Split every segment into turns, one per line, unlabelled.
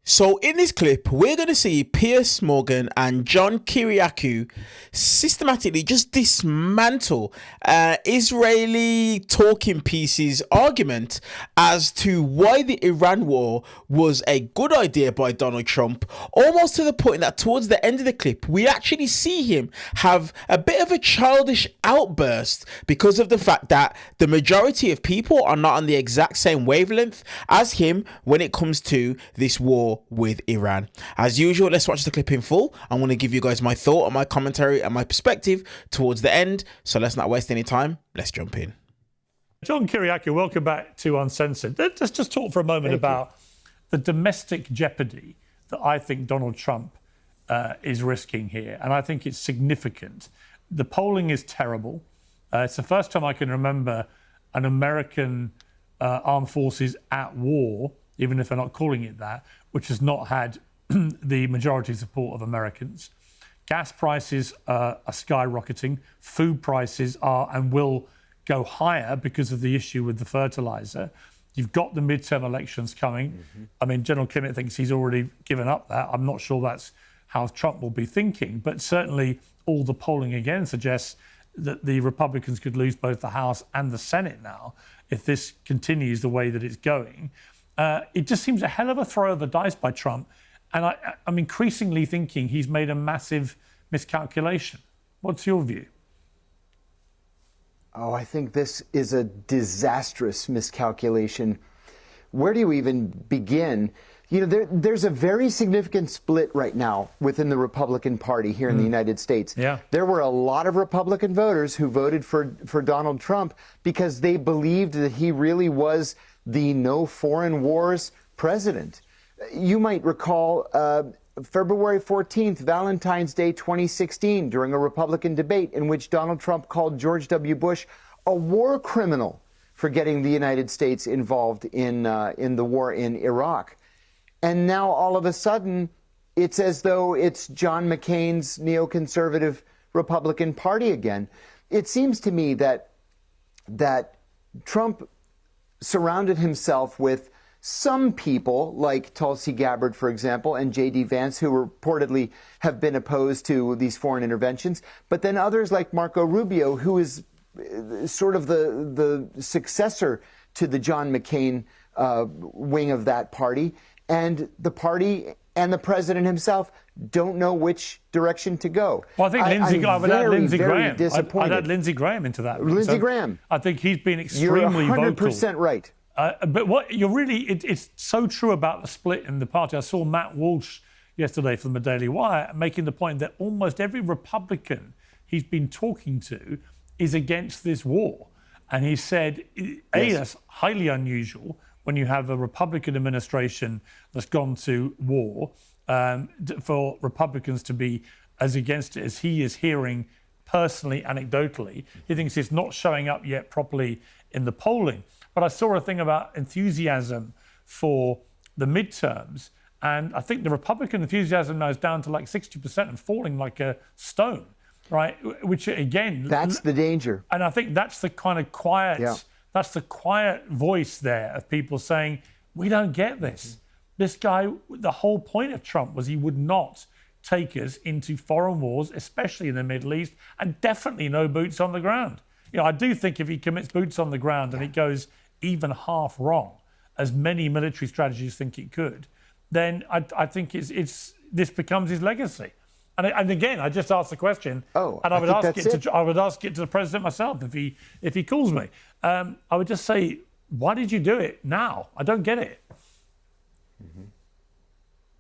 So in this clip, we're going to see Piers Morgan and John Kiriakou systematically just dismantle Israeli talking pieces argument as to why the Iran war was a good idea by Donald Trump, almost to the point that towards the end of the clip, we actually see him have a bit of a childish outburst because of the fact that the majority of people are not on the exact same wavelength as him when it comes to this war with Iran. As usual, let's watch the clip in full. I want to give you guys my thought and my commentary and my perspective towards the end. So let's not waste any time. Let's jump in.
John Kiriakou, welcome back to Uncensored. Let's just talk for a moment about the domestic jeopardy that I think Donald Trump is risking here. And I think it's significant. The polling is terrible. It's the first time I can remember an American armed forces at war, even if they're not calling it that, which has not had the majority support of Americans. Gas prices are skyrocketing. Food prices are and will go higher because of the issue with the fertilizer. You've got the midterm elections coming. I mean, General Kimmett thinks he's already given up that. I'm not sure that's how Trump will be thinking, but certainly all the polling again suggests that the Republicans could lose both the House and the Senate now if this continues the way that it's going. It just seems a hell of a throw of the dice by Trump. And I'm increasingly thinking he's made a massive miscalculation. What's your view?
Oh, I think this is a disastrous miscalculation. Where do you even begin? You know, there's a very significant split right now within the Republican Party here in the United States.
Yeah.
There were a lot of Republican voters who voted for Donald Trump because they believed that he really was the no foreign wars president. You might recall February 14th, Valentine's Day 2016, during a Republican debate in which Donald Trump called George W. Bush a war criminal for getting the United States involved in the war in Iraq. And now all of a sudden, it's as though it's John McCain's neoconservative Republican Party again. It seems to me that Trump surrounded himself with some people like Tulsi Gabbard, for example, and J.D. Vance, who reportedly have been opposed to these foreign interventions, but then others like Marco Rubio, who is sort of the successor to the John McCain wing of that party. And the party and the president himself don't know which direction to go.
Well, I think I would add Lindsey Graham.
Disappointed.
I'd add Lindsey Graham into that.
Lindsey Graham.
I think he's been extremely
You're 100%
vocal.
right.
But what you're really, it's so true about the split in the party. I saw Matt Walsh yesterday from the Daily Wire making the point that almost every Republican he's been talking to is against this war. And he said, that's highly unusual when you have a Republican administration that's gone to war, for Republicans to be as against it as he is hearing personally, anecdotally. He thinks it's not showing up yet properly in the polling. But I saw a thing about enthusiasm for the midterms, and I think the Republican enthusiasm now is down to like 60% and falling like a stone, right? Which again...
That's the danger.
And I think that's the kind of quiet... That's the quiet voice there of people saying, we don't get this. This guy, the whole point of Trump was he would not take us into foreign wars, especially in the Middle East, and definitely no boots on the ground. You know, I do think if he commits boots on the ground and it goes even half wrong, as many military strategies think it could, then I think this becomes his legacy. And again, I just asked the question, and I would ask it to the president myself if he calls me. I would just say, why did you do it now? I don't get it.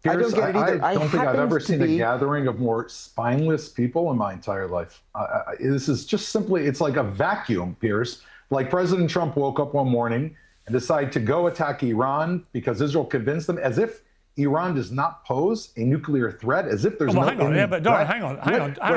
I don't get it either.
I don't think I've ever seen a gathering of more spineless people in my entire life. This is just simply, it's like a vacuum, Piers. Like President Trump woke up one morning and decided to go attack Iran because Israel convinced them, as if Iran does not pose a nuclear threat, as if there's no imminent threat.
But Doran, hang on.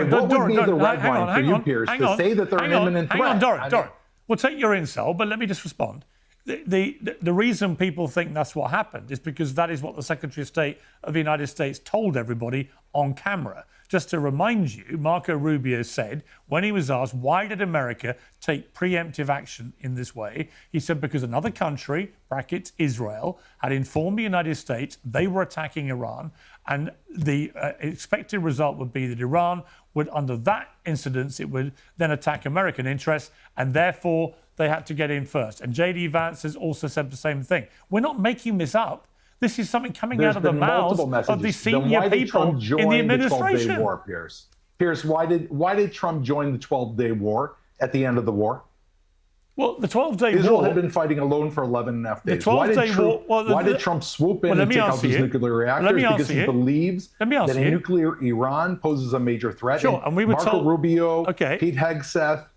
What would be the red line for you, Piers, to say that they're an imminent threat?
Hang on, Doran. We'll take your insult, but let me just respond. the reason people think that's what happened is because that is what the Secretary of State of the United States told everybody on camera. Just to remind you, Marco Rubio said when he was asked, why did America take preemptive action in this way? He said because another country, brackets Israel, had informed the United States they were attacking Iran, and the expected result would be that Iran would, under that incident, it would then attack American interests, and therefore they had to get in first. And J.D. Vance has also said the same thing. We're not making this up. This is something coming out of the mouths of the senior people in the administration.
The 12-day war, Piers? Piers, why did Trump join the 12-day war at the end of the war?
Well, the 12-day war...
Israel had been fighting alone for 11 and a half days.
The 12-day war...
Why did Trump swoop in and take out these nuclear reactors? Because he believes that a nuclear Iran poses a major threat.
Sure, and we were
Marco
told...
Rubio, Pete Hegseth,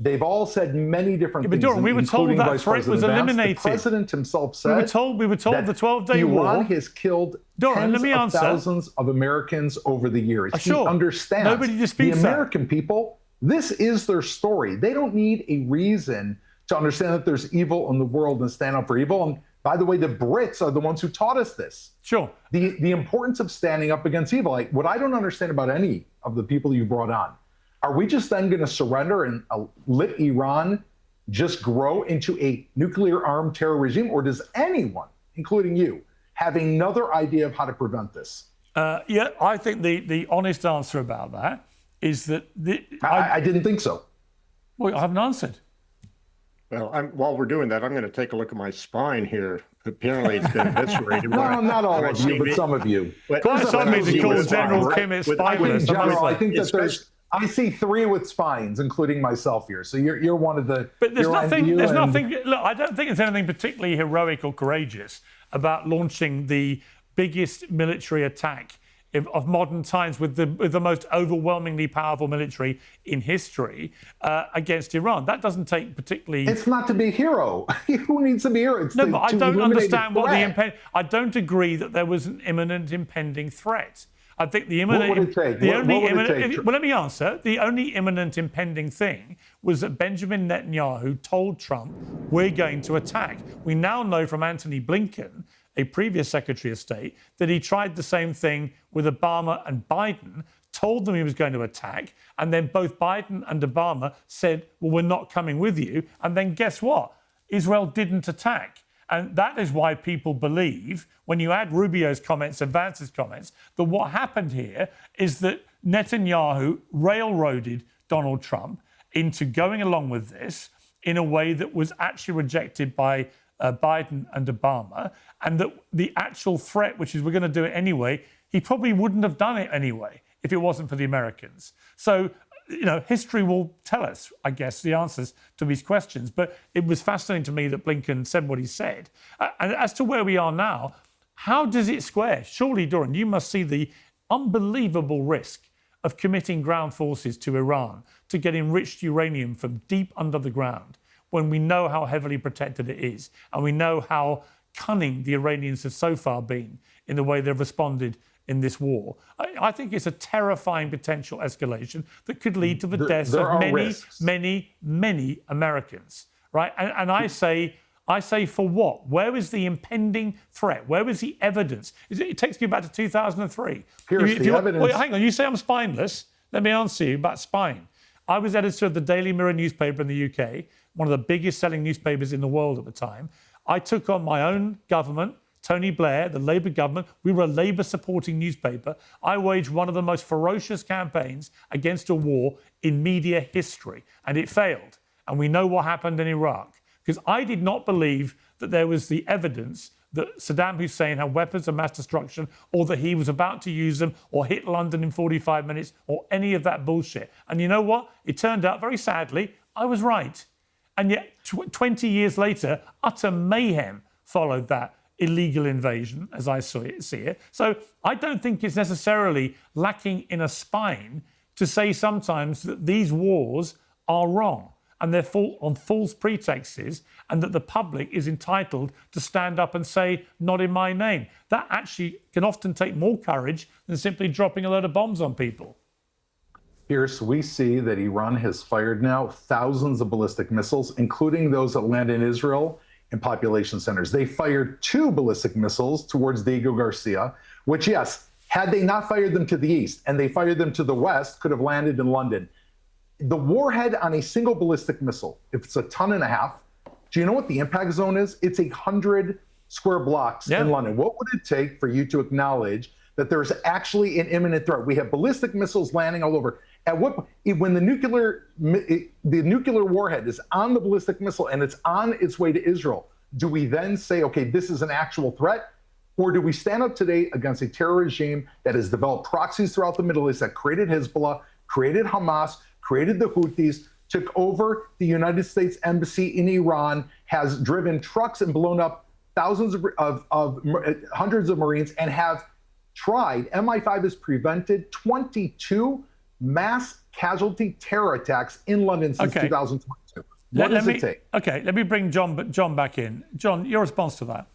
they've all said many different things,
we were told that threat was eliminated.
The president himself said
we were told the 12-day war...
Iran has killed tens of thousands of Americans over the years. He understands.
Nobody disputes
the American people, this is their story. They don't need a reason to understand that there's evil in the world and stand up for evil. And by the way, the Brits are the ones who taught us this.
Sure.
The importance of standing up against evil. Like, what I don't understand about any of the people you brought on, are we just then going to surrender and let Iran just grow into a nuclear armed terror regime? Or does anyone, including you, have another idea of how to prevent this?
I think the honest answer about that is that...
I didn't think so.
Well, I haven't answered.
Well, while we're doing that, I'm going to take a look at my spine here. Apparently, it's been eviscerated.
No, not all of you, but some of you.
Some of you call General Kim spineless.
General, I think that I see 3 with spines, including myself here. So you're one of the...
But there's nothing... Look, I don't think there's anything particularly heroic or courageous about launching the biggest military attack of modern times with the most overwhelmingly powerful military in history against Iran. That doesn't take particularly...
It's not to be a hero. Who needs to be a hero?
But I don't understand what the... I don't agree that there was an imminent impending threat. I think the imminent...
What would it take?
Well, let me answer. The only imminent impending thing was that Benjamin Netanyahu told Trump, we're going to attack. We now know from Antony Blinken, a previous Secretary of State, that he tried the same thing with Obama and Biden, told them he was going to attack, and then both Biden and Obama said, well, we're not coming with you. And then guess what? Israel didn't attack. And that is why people believe, when you add Rubio's comments and Vance's comments, that what happened here is that Netanyahu railroaded Donald Trump into going along with this in a way that was actually rejected by Biden and Obama, and that the actual threat, which is we're going to do it anyway, he probably wouldn't have done it anyway if it wasn't for the Americans. So, history will tell us, I guess, the answers to these questions. But it was fascinating to me that Blinken said what he said. And as to where we are now, how does it square? Surely, Doran, you must see the unbelievable risk of committing ground forces to Iran to get enriched uranium from deep under the ground, when we know how heavily protected it is, and we know how cunning the Iranians have so far been in the way they've responded in this war. I think it's a terrifying potential escalation that could lead to the deaths of many Americans, right? And I say, for what? Where is the impending threat? Where is the evidence? It takes me back to 2003.
Here's the evidence.
Wait, hang on, you say I'm spineless. Let me answer you about spine. I was editor of the Daily Mirror newspaper in the UK, one of the biggest selling newspapers in the world at the time. I took on my own government, Tony Blair, the Labour government. We were a Labour-supporting newspaper. I waged one of the most ferocious campaigns against a war in media history, and it failed. And we know what happened in Iraq, because I did not believe that there was the evidence that Saddam Hussein had weapons of mass destruction, or that he was about to use them, or hit London in 45 minutes, or any of that bullshit. And you know what? It turned out, very sadly, I was right. And yet, 20 years later, utter mayhem followed that illegal invasion, as I see it. So I don't think it's necessarily lacking in a spine to say sometimes that these wars are wrong and they're on false pretexts, and that the public is entitled to stand up and say, not in my name. That actually can often take more courage than simply dropping a load of bombs on people.
Pierce, we see that Iran has fired now thousands of ballistic missiles, including those that land in Israel, in population centers. They fired 2 ballistic missiles towards Diego Garcia, which, yes, had they not fired them to the east and they fired them to the west, could have landed in London. The warhead on a single ballistic missile, if it's 1.5 tons, do you know what the impact zone is? It's 100 square blocks in London. What would it take for you to acknowledge that there's actually an imminent threat? We have ballistic missiles landing all over. At what, when the nuclear warhead is on the ballistic missile and it's on its way to Israel, do we then say, okay, this is an actual threat? Or do we stand up today against a terror regime that has developed proxies throughout the Middle East, that created Hezbollah, created Hamas, created the Houthis, took over the United States Embassy in Iran, has driven trucks and blown up thousands of hundreds of Marines, and have tried, MI5 has prevented 22 mass casualty terror attacks in London since 2022. What does it take?
Okay, let me bring John back in. John, your response to that?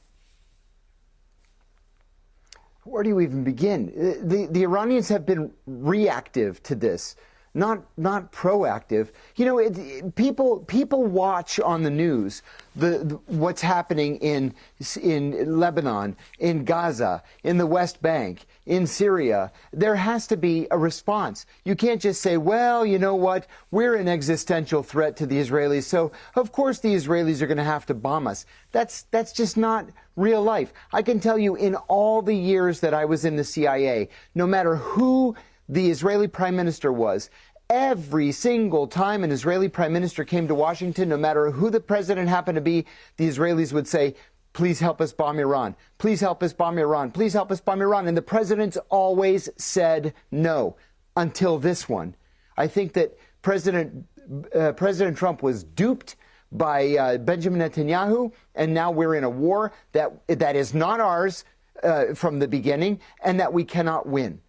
Where do you even begin? The Iranians have been reactive to this, not proactive. You know, people watch on the news what's happening in Lebanon, in Gaza, in the West Bank, in Syria. There has to be a response. You can't just say, well, you know what, we're an existential threat to the Israelis, so of course the Israelis are going to have to bomb us. That's just not real life. I can tell you, in all the years that I was in the CIA, no matter who the Israeli prime minister was, every single time an Israeli prime minister came to Washington, no matter who the president happened to be, the Israelis would say, please help us bomb Iran. Please help us bomb Iran. Please help us bomb Iran. And the presidents always said no, until this one. I think that President Trump was duped by Benjamin Netanyahu, and now we're in a war that is not ours from the beginning, and that we cannot win.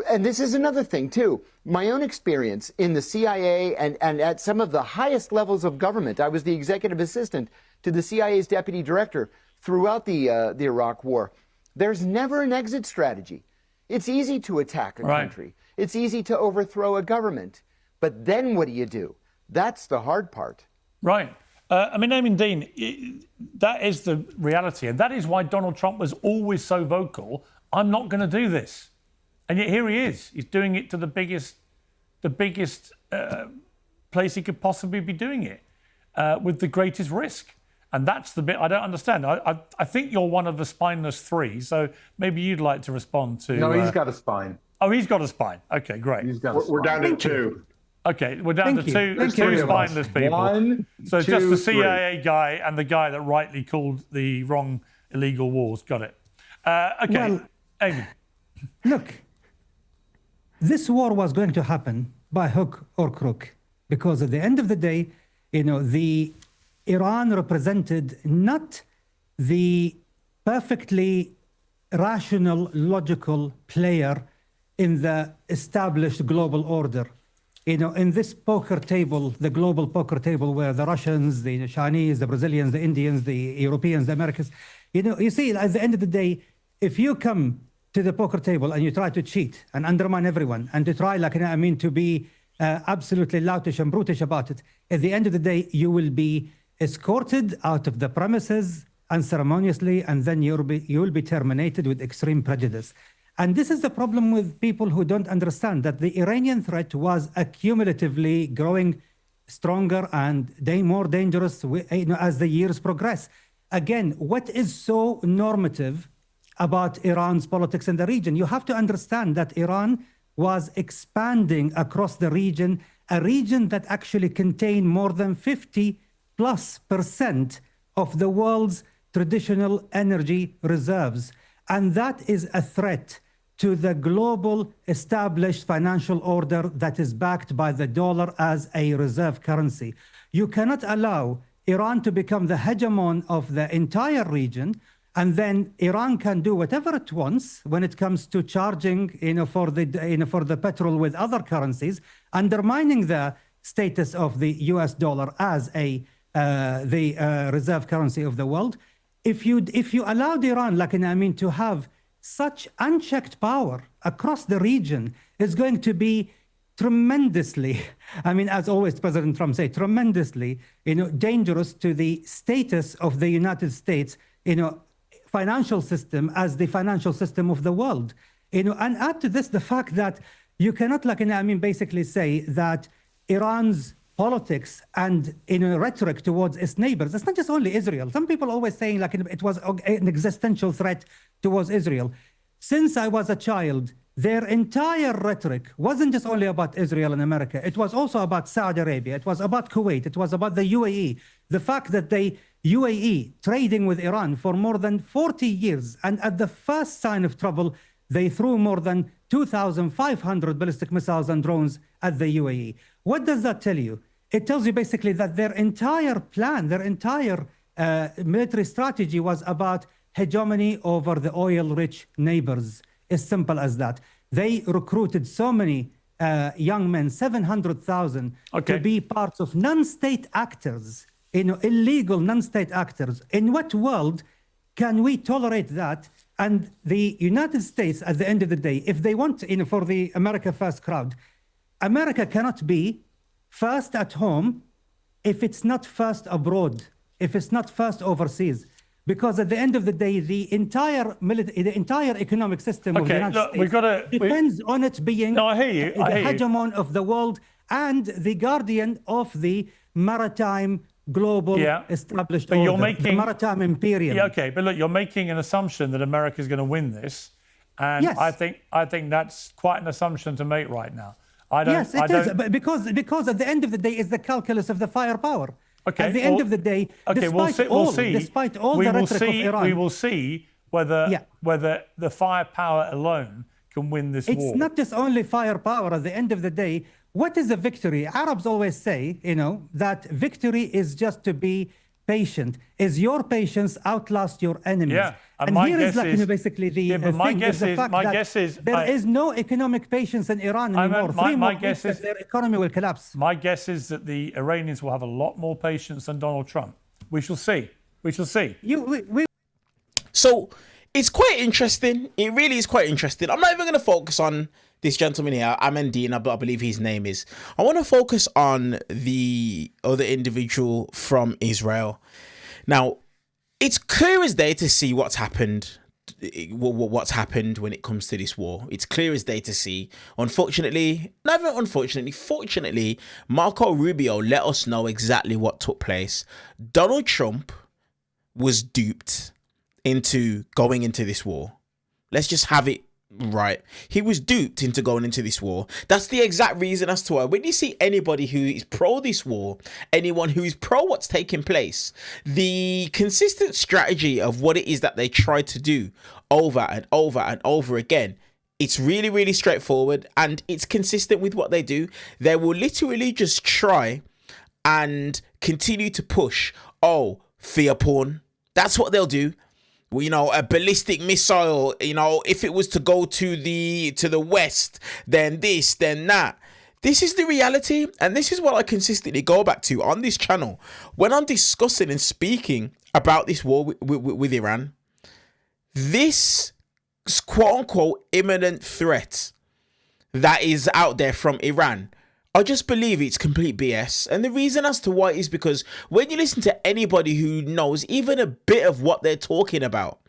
And this is another thing, too. My own experience in the CIA and at some of the highest levels of government. I was the executive assistant to the CIA's deputy director throughout the Iraq War. There's never an exit strategy. It's easy to attack a country. It's easy to overthrow a government. But then what do? That's the hard part.
Right. I mean, Eamon Dean, that is the reality. And that is why Donald Trump was always so vocal. I'm not going to do this. And yet here he is. He's doing it to the biggest place he could possibly be doing it, with the greatest risk. And that's the bit I don't understand. I think you're one of the spineless 3, so maybe you'd like to respond to...
No, he's got a spine.
Oh, he's got a spine. Okay, great.
We're down to 2.
Okay, we're down to two spineless people.
One,
so
two,
just the CIA guy and the guy that rightly called the wrong illegal wars. Got it. Okay,
well,
Eamon.
Look, this war was going to happen by hook or crook, because at the end of the day, you know, the Iran represented not the perfectly rational, logical player in the established global order. You know, in this poker table, the global poker table, where the Russians, the Chinese, the Brazilians, the Indians, the Europeans, the Americans, you know, you see, at the end of the day, if you come to the poker table and you try to cheat and undermine everyone and to try, like, I mean, to be absolutely loutish and brutish about it, at the end of the day, you will be escorted out of the premises unceremoniously, and then you will be terminated with extreme prejudice. And this is the problem with people who don't understand that the Iranian threat was accumulatively growing stronger and more dangerous, you know, as the years progress. Again, what is so normative about Iran's politics in the region? You have to understand that Iran was expanding across the region, a region that actually contained more than 50+% of the world's traditional energy reserves. And that is a threat to the global established financial order that is backed by the dollar as a reserve currency. You cannot allow Iran to become the hegemon of the entire region, and then Iran can do whatever it wants when it comes to charging, you know, for the petrol with other currencies, undermining the status of the US dollar as the reserve currency of the world. If you allowed Iran, like, I mean, to have such unchecked power across the region, is going to be tremendously, I mean, as always, President Trump said, tremendously, dangerous to the status of the United States, financial system as the financial system of the world. And add to this the fact that you cannot, basically say that Iran's politics and rhetoric towards its neighbors, it's not just only Israel. Some people always saying it was an existential threat towards Israel. Since I was a child, their entire rhetoric wasn't just only about Israel and America. It was also about Saudi Arabia. It was about Kuwait. It was about the UAE. The fact that the UAE trading with Iran for more than 40 years, and at the first sign of trouble, they threw more than 2,500 ballistic missiles and drones at the UAE. What does that tell you? It tells you basically that their entire plan, their entire military strategy was about hegemony over the oil-rich neighbors. As simple as that. They recruited so many young men, 700,000, to be parts of non-state actors, illegal non-state actors. In what world can we tolerate that? And the United States, at the end of the day, if they want, for the America First crowd, America cannot be first at home if it's not first abroad, if it's not first overseas. Because at the end of the day, the entire economic system of the United States depends on it being
I hear you.
the hegemon of the world and the guardian of the maritime global established order, the maritime imperium.
Yeah, okay, but look, you're making an assumption that America is going to win this, and yes. I think that's quite an assumption to make right now.
Yes, it is, but because at the end of the day, it's the calculus of the firepower.
Okay.
At the end of the day, despite all the rhetoric of Iran,
we will see whether the firepower alone can win this war.
It's not just only firepower. At the end of the day, what is a victory? Arabs always say, that victory is just to be patient. Is your patience outlast your enemies?
Yeah.
And here is basically the thing is the fact that there is no economic patience in Iran anymore. Three more weeks that their economy will collapse.
My guess is that the Iranians will have a lot more patience than Donald Trump. We shall see. We shall see.
So it's quite interesting. It really is quite interesting. I'm not even going to focus on this gentleman here, Amandine, I believe his name is. I want to focus on the other individual from Israel. Now, it's clear as day to see what's happened when it comes to this war. It's clear as day to see. Fortunately, Marco Rubio let us know exactly what took place. Donald Trump was duped into going into this war. Let's just have it right. He was duped into going into this war. That's the exact reason as to why when you see anybody who is pro this war, anyone who is pro what's taking place, the consistent strategy of what it is that they try to do over and over and over again, it's really, really straightforward and it's consistent with what they do. They will literally just try and continue to push, fear porn. That's what they'll do. A ballistic missile, if it was to go to the west, then this, then that. This is the reality, and this is what I consistently go back to on this channel when I'm discussing and speaking about this war with Iran. This quote-unquote imminent threat that is out there from Iran, I just believe it's complete BS. And the reason as to why is because when you listen to anybody who knows even a bit of what they're talking about,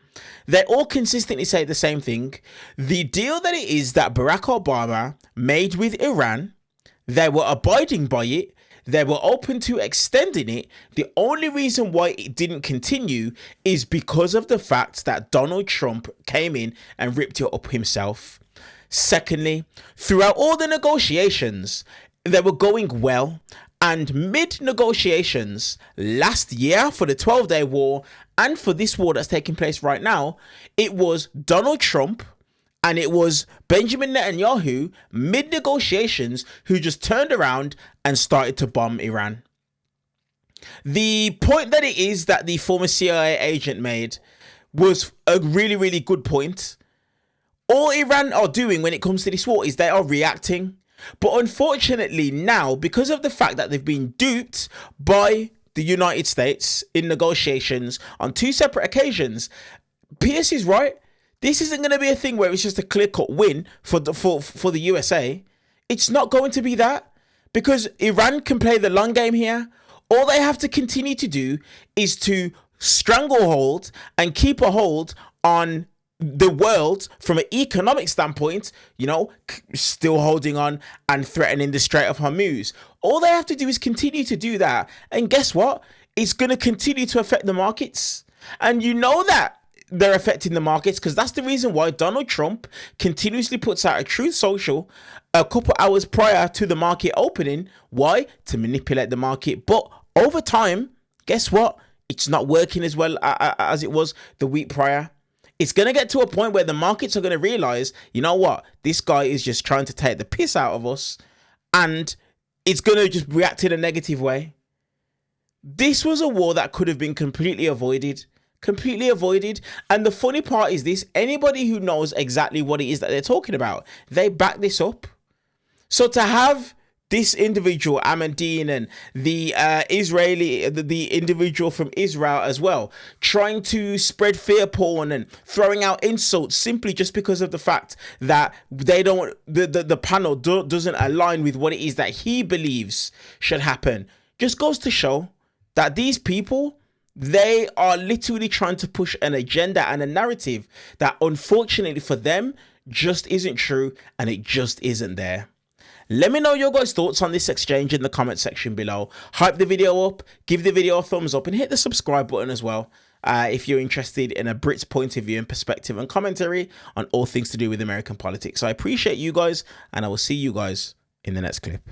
they all consistently say the same thing. The deal that it is that Barack Obama made with Iran, they were abiding by it. They were open to extending it. The only reason why it didn't continue is because of the fact that Donald Trump came in and ripped it up himself. Secondly, throughout all the negotiations, they were going well, and mid-negotiations last year for the 12-day war and for this war that's taking place right now, it was Donald Trump and it was Benjamin Netanyahu mid-negotiations who just turned around and started to bomb Iran. The point that it is that the former CIA agent made was a really, really good point. All Iran are doing when it comes to this war is they are reacting. But unfortunately now, because of the fact that they've been duped by the United States in negotiations on two separate occasions, Piers is right. This isn't going to be a thing where it's just a clear-cut win for the USA. It's not going to be that, because Iran can play the long game here. All they have to continue to do is to stranglehold and keep a hold on the world from an economic standpoint, you know, still holding on and threatening the Strait of Hormuz. All they have to do is continue to do that. And guess what? It's going to continue to affect the markets. And you know that they're affecting the markets, because that's the reason why Donald Trump continuously puts out a Truth Social a couple hours prior to the market opening. Why? To manipulate the market. But over time, guess what? It's not working as well as it was the week prior. It's going to get to a point where the markets are going to realize, you know what? This guy is just trying to take the piss out of us, and it's going to just react in a negative way. This was a war that could have been completely avoided. And the funny part is this: anybody who knows exactly what it is that they're talking about, they back this up. So to have this individual, Ahmadine, and the the individual from Israel as well, trying to spread fear porn and throwing out insults simply just because of the fact that they don't, the panel doesn't align with what it is that he believes should happen, just goes to show that these people, they are literally trying to push an agenda and a narrative that unfortunately for them just isn't true, and it just isn't there. Let me know your guys' thoughts on this exchange in the comment section below. Hype the video up, give the video a thumbs up, and hit the subscribe button as well if you're interested in a Brit's point of view and perspective and commentary on all things to do with American politics. I appreciate you guys, and I will see you guys in the next clip.